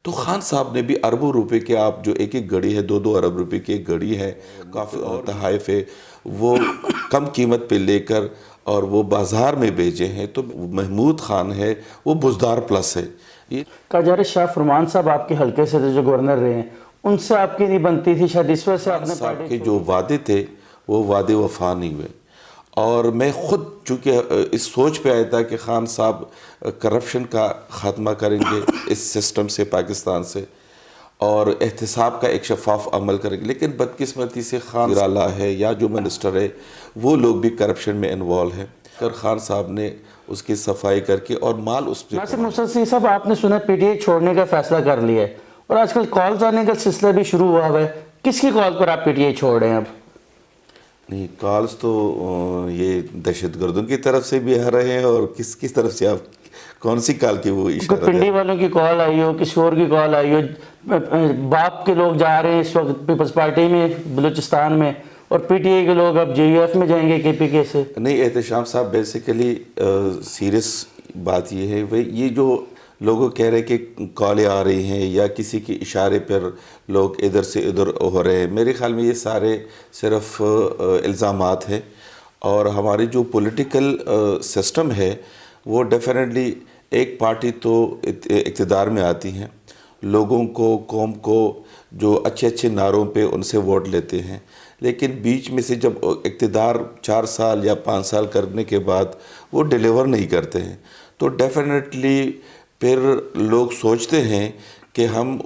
تو خان صاحب نے بھی اربوں روپے کے، آپ جو ایک ایک گھڑی ہے 2-2 ارب روپے کی ایک گھڑی ہے، کافی تحائف ہے، وہ کم قیمت پہ لے کر اور وہ بازار میں بیچے ہیں. تو محمود خان ہے وہ بزدار پلس ہے. کہا جا رہا ہے شاہ فرمان صاحب آپ کے حلقے سے جو گورنر رہے ہیں ان سے آپ کی نہیں بنتی تھی، شاید اس وجہ سے آپ خان نے صاحب کے جو وعدے تھے وہ وعدے وفا نہیں ہوئے. اور میں خود چونکہ اس سوچ پہ آیا تھا کہ خان صاحب کرپشن کا خاتمہ کریں گے اس سسٹم سے، پاکستان سے، اور احتساب کا ایک شفاف عمل کریں گے، لیکن بدقسمتی سے خان اعلیٰ ہے یا جو منسٹر ہے وہ لوگ بھی کرپشن میں انوالو ہیں. خان صاحب نے اس کی صفائی کر کے اور مال اس پہ ناصر نصرت سنگھ صاحب، آپ نے سنا پی ٹی آئی چھوڑنے کا فیصلہ کر لیا ہے اور آج کل کالز آنے کا سلسلہ بھی شروع ہوا ہے. کس کی کال پر آپ پی ٹی آئی چھوڑ رہے ہیں اب؟ نہیں، کالز تو یہ دہشت گردوں کی طرف سے بھی آ رہے ہیں، اور کس طرف سے آپ کون سی کال کی وہ اشارہ ہے؟ پنڈی والوں کی کال آئی ہو، کسی اور کی کال آئی ہو، باپ کے لوگ جا رہے ہیں اس وقت پیپلز پارٹی میں بلوچستان میں، اور پی ٹی آئی کے لوگ اب جے یو ایف میں جائیں گے کے پی کے سے. نہیں، احتشام صاحب بیسیکلی سیریس بات یہ ہے، یہ جو لوگوں کہہ رہے کہ کالیں آ رہی ہیں یا کسی کے اشارے پر لوگ ادھر سے ادھر ہو رہے ہیں، میرے خیال میں یہ سارے صرف الزامات ہیں. اور ہماری جو پولیٹیکل سسٹم ہے وہ ڈیفینیٹلی ایک پارٹی تو اقتدار میں آتی ہیں، لوگوں کو، قوم کو جو اچھے اچھے نعروں پہ ان سے ووٹ لیتے ہیں، لیکن بیچ میں سے جب اقتدار 4 سال یا 5 سال کرنے کے بعد وہ ڈیلیور نہیں کرتے ہیں تو ڈیفینیٹلی پھر لوگ سوچتے ہیں کہ ہم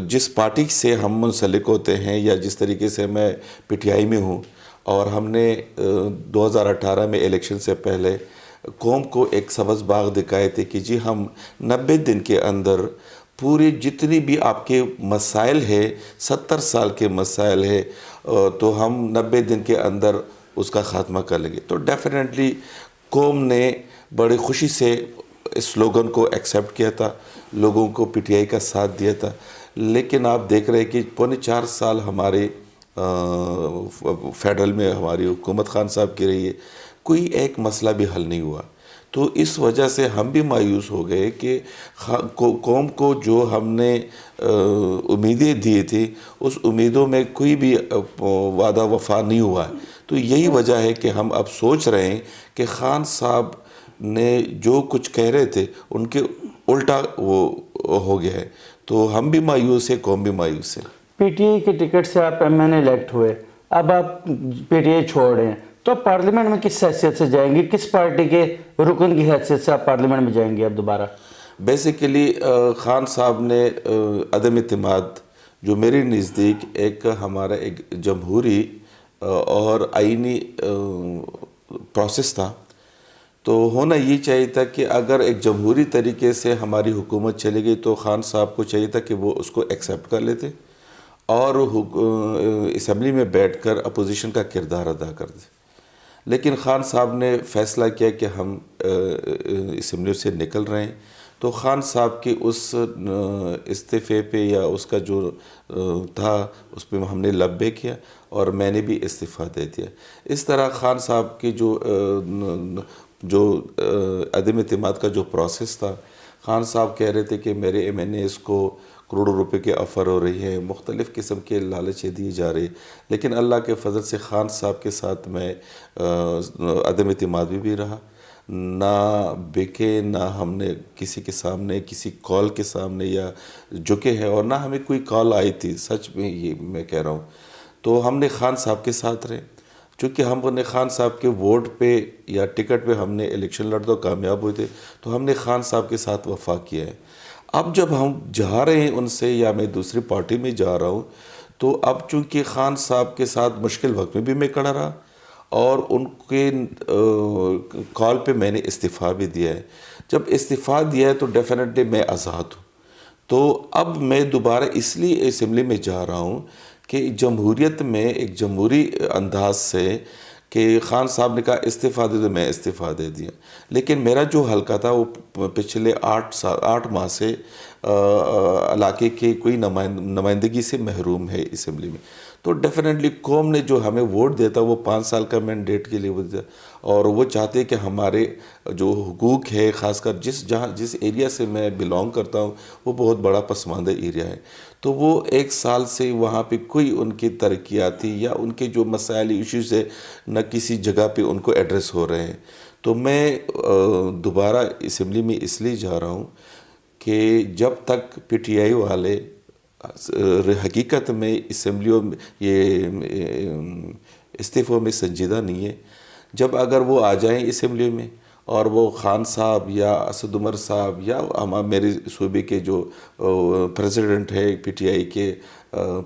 جس پارٹی سے ہم منسلک ہوتے ہیں یا جس طریقے سے میں پی ٹی آئی میں ہوں، اور ہم نے 2018 میں الیکشن سے پہلے قوم کو ایک سبز باغ دکھائے تھے کہ جی ہم 90 دن کے اندر پوری جتنی بھی آپ کے مسائل ہے، 70 سال کے مسائل ہے، تو ہم 90 دن کے اندر اس کا خاتمہ کر لیں گے. تو ڈیفینیٹلی قوم نے بڑی خوشی سے اس سلوگن کو ایکسیپٹ کیا تھا، لوگوں کو پی ٹی آئی کا ساتھ دیا تھا. لیکن آپ دیکھ رہے ہیں کہ 4.25 سال ہمارے فیڈرل میں ہماری حکومت خان صاحب کی رہی ہے، کوئی ایک مسئلہ بھی حل نہیں ہوا. تو اس وجہ سے ہم بھی مایوس ہو گئے کہ قوم کو جو ہم نے امیدیں دی تھی اس امیدوں میں کوئی بھی وعدہ وفا نہیں ہوا. تو یہی وجہ ہے کہ ہم اب سوچ رہے ہیں کہ خان صاحب نے جو کچھ کہہ رہے تھے ان کے الٹا وہ ہو گیا ہے. تو ہم بھی مایوس ہیں، قوم بھی مایوس ہے. پی ٹی آئی کے ٹکٹ سے آپ ایم این الیکٹ ہوئے، اب آپ پی ٹی آئی چھوڑ رہے ہیں، تو آپ پارلیمنٹ میں کس حیثیت سے جائیں گے؟ کس پارٹی کے رکن کی حیثیت سے آپ پارلیمنٹ میں جائیں گے اب دوبارہ؟ بیسیکلی خان صاحب نے عدم اعتماد جو میرے نزدیک ایک ہمارا ایک جمہوری اور آئینی پروسیس تھا. تو ہونا یہ چاہیے تھا کہ اگر ایک جمہوری طریقے سے ہماری حکومت چلے گئی تو خان صاحب کو چاہیے تھا کہ وہ اس کو ایکسیپٹ کر لیتے اور اسمبلی میں بیٹھ کر اپوزیشن کا کردار ادا کر دے. لیکن خان صاحب نے فیصلہ کیا کہ ہم اسمبلی سے نکل رہے ہیں. تو خان صاحب کے اس استعفے پہ یا اس کا جو تھا اس پہ ہم نے لبے کیا اور میں نے بھی استعفیٰ دے دیا. اس طرح خان صاحب کی جو عدم اعتماد کا جو پروسیس تھا، خان صاحب کہہ رہے تھے کہ میرے ایم این ایز کو کروڑوں روپے کے آفر ہو رہی ہیں، مختلف قسم کے لالچیں دیے جا رہے، لیکن اللہ کے فضل سے خان صاحب کے ساتھ میں عدم اعتماد بھی رہا، نہ بکے، نہ ہم نے کسی کے سامنے کسی کال کے سامنے یا جھکے ہیں، اور نہ ہمیں کوئی کال آئی تھی. سچ میں یہ میں کہہ رہا ہوں. تو ہم نے خان صاحب کے ساتھ رہے، چونکہ ہم نے خان صاحب کے ووٹ پہ یا ٹکٹ پہ ہم نے الیکشن لڑ دو کامیاب ہوئے تھے، تو ہم نے خان صاحب کے ساتھ وفا کیا ہے. اب جب ہم جا رہے ہیں ان سے یا میں دوسری پارٹی میں جا رہا ہوں، تو اب چونکہ خان صاحب کے ساتھ مشکل وقت میں بھی میں کھڑا رہا اور ان کے کال پہ میں نے استعفیٰ بھی دیا ہے. جب استعفیٰ دیا ہے تو ڈیفینیٹلی میں آزاد ہوں. تو اب میں دوبارہ اس لیے اسمبلی میں جا رہا ہوں کہ جمہوریت میں ایک جمہوری انداز سے کہ خان صاحب نے کہا استعفیٰ دے دو، میں استعفیٰ دے دیا. لیکن میرا جو حلقہ تھا وہ پچھلے 8 ماہ سے علاقے کے کوئی نمائندگی سے محروم ہے اسمبلی میں، تو ڈیفینیٹلی قوم نے جو ہمیں ووٹ دیتا وہ 5 سال کا مینڈیٹ کے لیے وہ دیتا، اور وہ چاہتے کہ ہمارے جو حقوق ہے، خاص کر جس ایریا سے میں بلانگ کرتا ہوں وہ بہت بڑا پسماندہ ایریا ہے، تو وہ 1 سال سے وہاں پہ کوئی ان کی ترقیاتی یا ان کے جو مسائل ایشوز ہے نہ کسی جگہ پہ ان کو ایڈریس ہو رہے ہیں۔ تو میں دوبارہ اسمبلی میں اس لیے جا رہا ہوں کہ جب تک پی ٹی آئی والے حقیقت میں اسمبلیوں میں یہ استعفوں میں سنجیدہ نہیں ہے، جب اگر وہ آ جائیں اسمبلی میں اور وہ خان صاحب یا اسد عمر صاحب یا میرے صوبے کے جو پریزیڈنٹ ہے پی ٹی آئی کے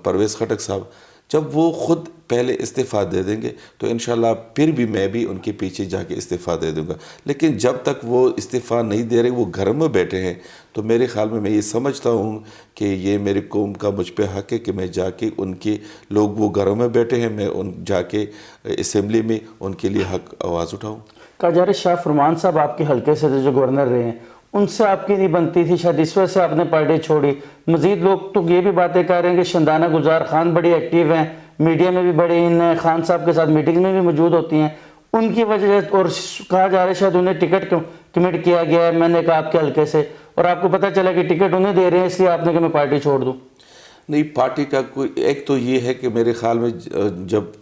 پرویز خٹک صاحب، جب وہ خود پہلے استعفیٰ دے دیں گے تو انشاءاللہ پھر بھی میں بھی ان کے پیچھے جا کے استعفیٰ دے دوں گا، لیکن جب تک وہ استعفیٰ نہیں دے رہے، وہ گھر میں بیٹھے ہیں، تو میرے خیال میں یہ سمجھتا ہوں کہ یہ میری قوم کا مجھ پہ حق ہے کہ میں جا کے ان کے لوگ وہ گھروں میں بیٹھے ہیں، میں جا کے اسمبلی میں ان کے لیے حق آواز اٹھاؤں۔ کہا جا رہا ہے شاہ فرمان صاحب آپ کے حلقے سے جو گورنر رہے ہیں ان سے آپ کی نہیں بنتی تھی، شاید اس وجہ سے آپ نے پارٹی چھوڑی۔ مزید لوگ تو یہ بھی باتیں کہہ رہے ہیں کہ شندانہ گلزار خان بڑی ایکٹیو ہیں، میڈیا میں بھی بڑے ان خان صاحب کے ساتھ میٹنگ میں بھی موجود ہوتی ہیں، ان کی وجہ، اور کہا جا رہا ہے شاید انہیں ٹکٹ کمٹ کیا گیا ہے، میں نے کہا آپ کے حلقے سے، اور آپ کو پتہ چلا کہ ٹکٹ انہیں دے رہے ہیں اس لیے آپ نے کہا میں پارٹی چھوڑ دوں۔ نہیں، پارٹی کا کوئی ایک تو یہ ہے کہ میرے خیال میں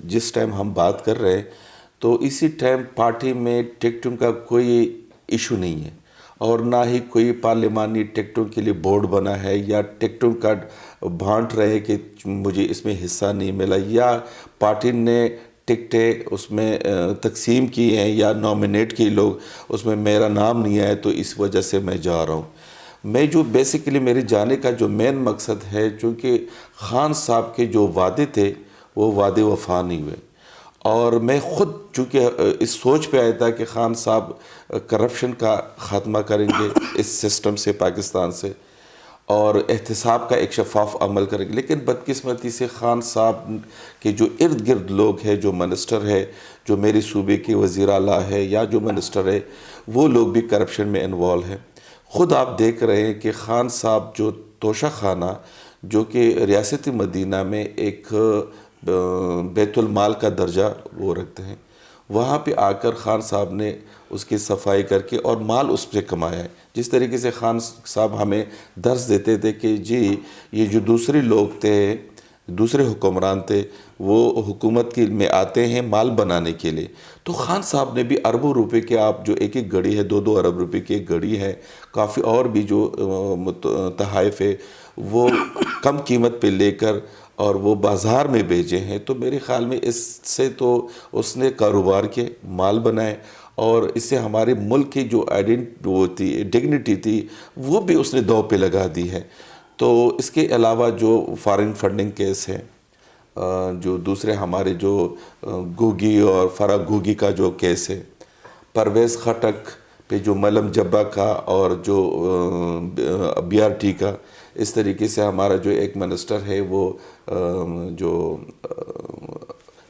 جس ٹائم ہم بات کر رہے ہیں تو اسی ٹائم پارٹی میں ٹکٹوں کا کوئی ایشو نہیں ہے، اور نہ ہی کوئی پارلیمانی ٹکٹوں کے لیے بورڈ بنا ہے یا ٹکٹوں کا بانٹ رہے کہ مجھے اس میں حصہ نہیں ملا، یا پارٹی نے ٹکٹیں اس میں تقسیم کی ہیں یا نامنیٹ کی لوگ، اس میں میرا نام نہیں آیا تو اس وجہ سے میں جا رہا ہوں۔ میں جو بیسیکلی میرے جانے کا جو مین مقصد ہے، چونکہ خان صاحب کے جو وعدے تھے وہ وعدے وفا نہیں ہوئے، اور میں خود چونکہ اس سوچ پہ آیا تھا کہ خان صاحب کرپشن کا خاتمہ کریں گے اس سسٹم سے، پاکستان سے، اور احتساب کا ایک شفاف عمل کریں گے، لیکن بدقسمتی سے خان صاحب کے جو ارد گرد لوگ ہیں، جو منسٹر ہے، جو میرے صوبے کے وزیر اعلیٰ ہے یا جو منسٹر ہے، وہ لوگ بھی کرپشن میں انوالو ہیں۔ خود آپ دیکھ رہے ہیں کہ خان صاحب جو توشہ خانہ جو کہ ریاست مدینہ میں ایک بیت المال کا درجہ وہ رکھتے ہیں، وہاں پہ آ کر خان صاحب نے اس کی صفائی کر کے اور مال اس سے کمایا ہے۔ جس طریقے سے خان صاحب ہمیں درس دیتے تھے کہ جی یہ جو دوسرے لوگ تھے، دوسرے حکمران تھے، وہ حکومت میں آتے ہیں مال بنانے کے لیے، تو خان صاحب نے بھی اربوں روپے کے، آپ جو ایک گھڑی ہے 2 ارب روپے کی ایک گھڑی ہے، کافی اور بھی جو تحائف ہے وہ کم قیمت پہ لے کر اور وہ بازار میں بیچے ہیں۔ تو میرے خیال میں اس سے تو اس نے کاروبار کے مال بنائے، اور اس سے ہمارے ملک کی جو ڈگنیٹی تھی وہ بھی اس نے دو پہ لگا دی ہے۔ تو اس کے علاوہ جو فارن فنڈنگ کیس ہے، جو دوسرے ہمارے جو گوگی اور فرا گوگی کا جو کیس ہے، پرویز خٹک پہ جو ملم جبہ کا اور جو بی آر ٹی کا، اس طریقے سے ہمارا جو ایک منسٹر ہے وہ جو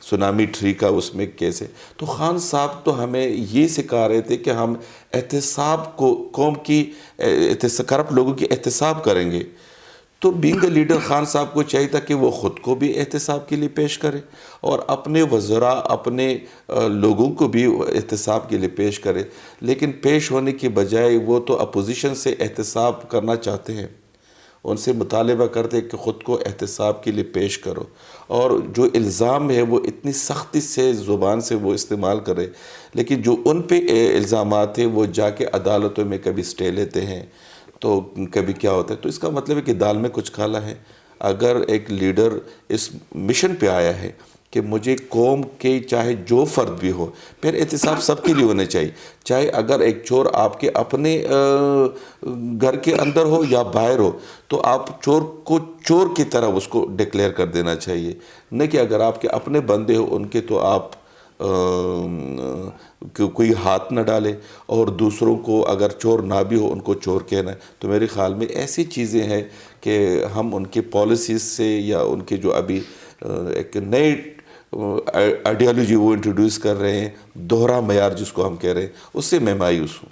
سونامی ٹری کا اس میں کیس ہے۔ تو خان صاحب تو ہمیں یہ سکھا رہے تھے کہ ہم احتساب کو، قوم کی کرپٹ لوگوں کی احتساب کریں گے، تو بینگ اے لیڈر خان صاحب کو چاہیے تھا کہ وہ خود کو بھی احتساب کے لیے پیش کرے اور اپنے وزراء، اپنے لوگوں کو بھی احتساب کے لیے پیش کرے، لیکن پیش ہونے کی بجائے وہ تو اپوزیشن سے احتساب کرنا چاہتے ہیں، ان سے مطالبہ کرتے کہ خود کو احتساب کے لیے پیش کرو، اور جو الزام ہے وہ اتنی سختی سے زبان سے وہ استعمال کرے، لیکن جو ان پہ الزامات ہیں وہ جا کے عدالتوں میں کبھی سٹے لیتے ہیں، تو کبھی کیا ہوتا ہے، تو اس کا مطلب ہے کہ دال میں کچھ کالا ہے۔ اگر ایک لیڈر اس مشن پہ آیا ہے کہ مجھے قوم کے چاہے جو فرد بھی ہو، پھر احتساب سب کے لیے ہونے چاہیے، چاہے اگر ایک چور آپ کے اپنے گھر کے اندر ہو یا باہر ہو، تو آپ چور کو چور کی طرح اس کو ڈکلیئر کر دینا چاہیے، نہ کہ اگر آپ کے اپنے بندے ہو ان کے تو آپ کوئی ہاتھ نہ ڈالے، اور دوسروں کو اگر چور نہ بھی ہو ان کو چور کہنا ہے۔ تو میرے خیال میں ایسی چیزیں ہیں کہ ہم ان کی پالیسیز سے یا ان کے جو ابھی ایک نئی آئیڈیالوجی وہ انٹروڈیوس کر رہے ہیں، دوہرا معیار جس کو ہم کہہ رہے ہیں، اس سے میں مایوس ہوں۔